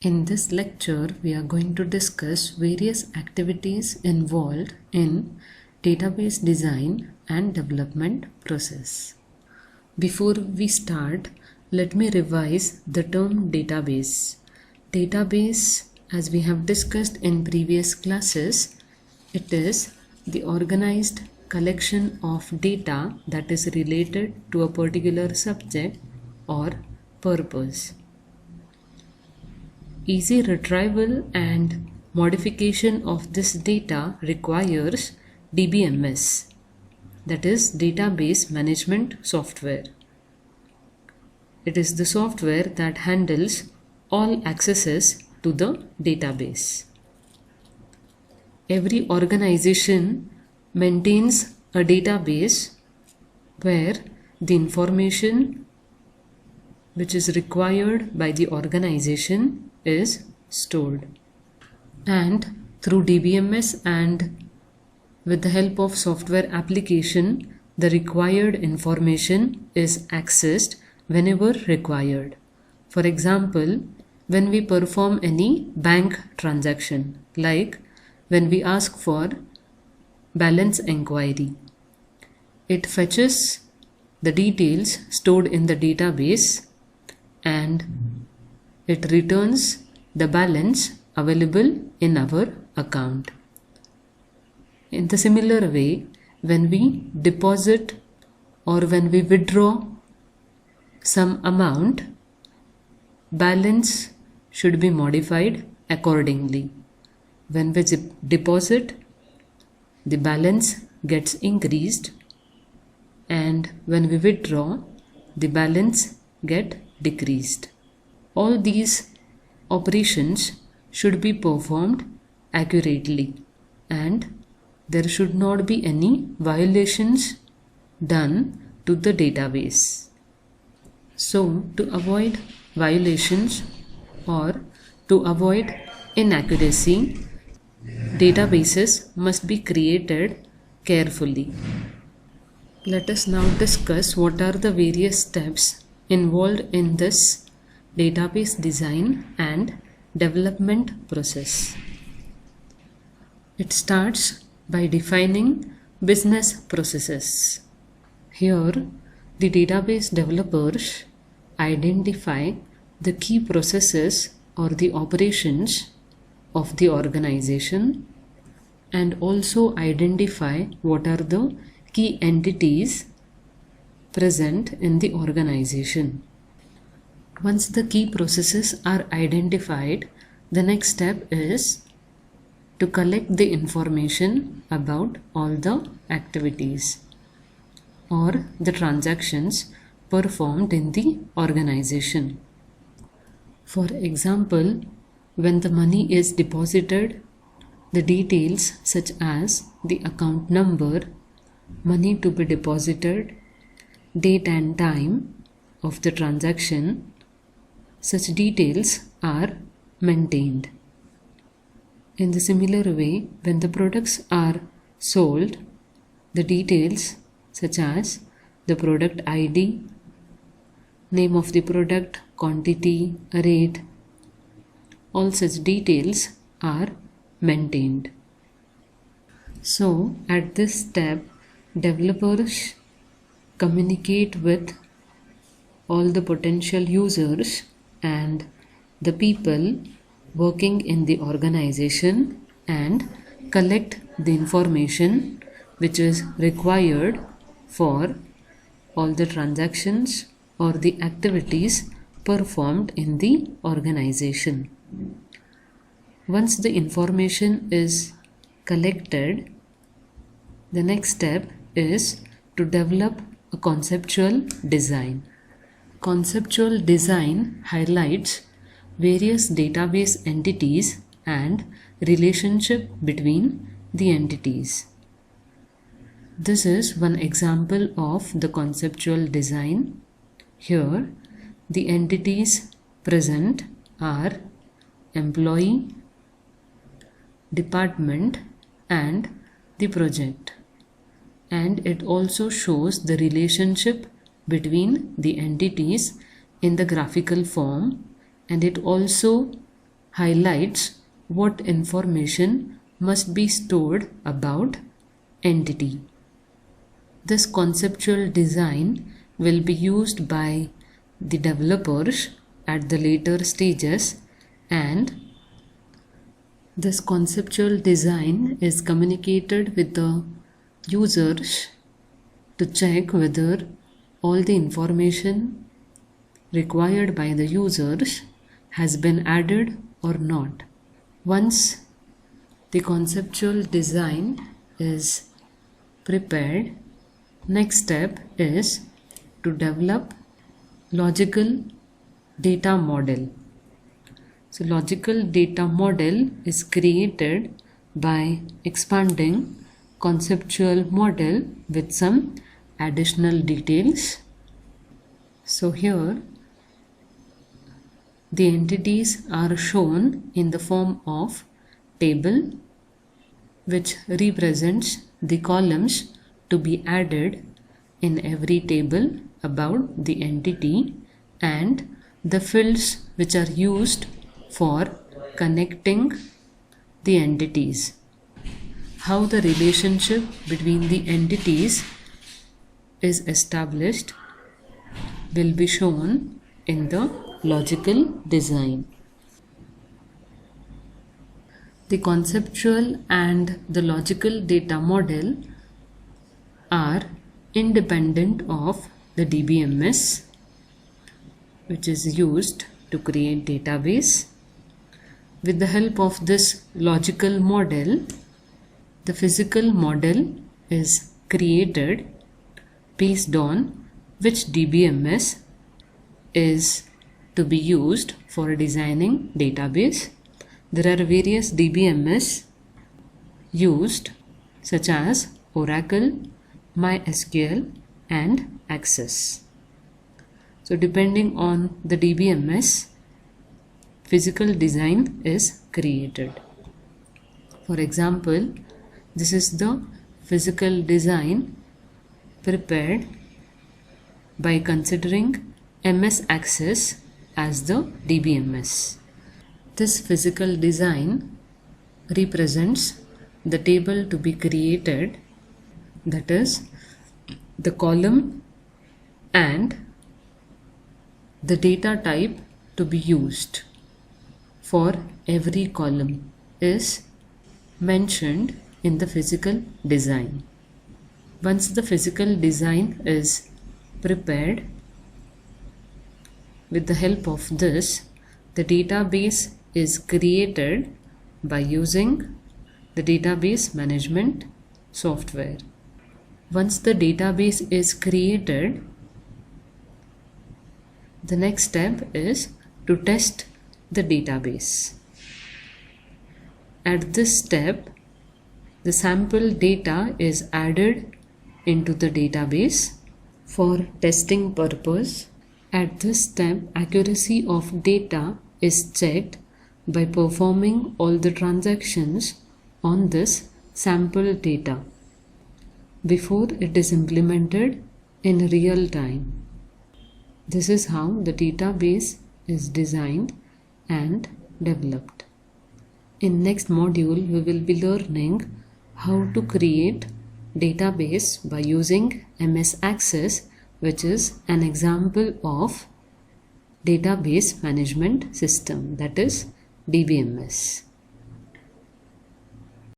In this lecture, we are going to discuss various activities involved in database design and development process. Before we start, let me revise the term database. Database, as we have discussed in previous classes, it is the organized collection of data that is related to a particular subject or purpose. Easy retrieval and modification of this data requires DBMS, that is Database Management Software. It is the software that handles all accesses to the database. Every organization maintains a database where the information which is required by the organization is stored, and through DBMS and with the help of software application, the required information is accessed whenever required. For example, when we perform any bank transaction, like when we ask for balance inquiry, it fetches the details stored in the database and it returns the balance available in our account. In the similar way, when we deposit or when we withdraw some amount, balance should be modified accordingly. When we deposit, the balance gets increased, and when we withdraw, the balance gets decreased. All these operations should be performed accurately, and there should not be any violations done to the database. So, to avoid violations or to avoid inaccuracy, databases must be created carefully. Let us now discuss what are the various steps involved in this database design and development process. It starts by defining business processes. Here, the database developers identify the key processes or the operations of the organization and also identify what are the key entities present in the organization. Once the key processes are identified, the next step is to collect the information about all the activities or the transactions performed in the organization. For example, when the money is deposited, the details such as the account number, money to be deposited, date and time of the transaction, such details are maintained. In the similar way, when the products are sold, the details such as the product ID, name of the product, quantity, rate, all such details are maintained. So, at this step, developers communicate with all the potential users and the people working in the organization and collect the information which is required for all the transactions or the activities performed in the organization. Once the information is collected, the next step is to develop a conceptual design. Conceptual design highlights various database entities and relationship between the entities. This is one example of the conceptual design. Here, the entities present are employee, department, and the project. And it also shows the relationship between the entities in the graphical form, and it also highlights what information must be stored about entity. This conceptual design will be used by the developers at the later stages, and this conceptual design is communicated with the users to check whether all the information required by the users has been added or not. Once the conceptual design is prepared, next step is to develop logical data model. So logical data model is created by expanding conceptual model with some additional details. So here the entities are shown in the form of table, which represents the columns to be added in every table about the entity, and the fields which are used for connecting the entities. How the relationship between the entities is established will be shown in the logical design. The conceptual and the logical data model are independent of the DBMS, which is used to create database. With the help of this logical model, the physical model is created based on which DBMS is to be used for designing database. There are various DBMS used, such as Oracle, MySQL and Access. So depending on the DBMS, physical design is created. For example, this is the physical design prepared by considering MS Access as the DBMS. This physical design represents the table to be created, that is, the column and the data type to be used for every column is mentioned in the physical design. Once the physical design is prepared, with the help of this, the database is created by using the database management software. Once the database is created, the next step is to test the database. At this step, the sample data is added into the database for testing purpose. At this step, accuracy of data is checked by performing all the transactions on this sample data before it is implemented in real time. This is how the database is designed and developed. In next module, we will be learning how to create database by using MS Access, which is an example of database management system, that is DBMS.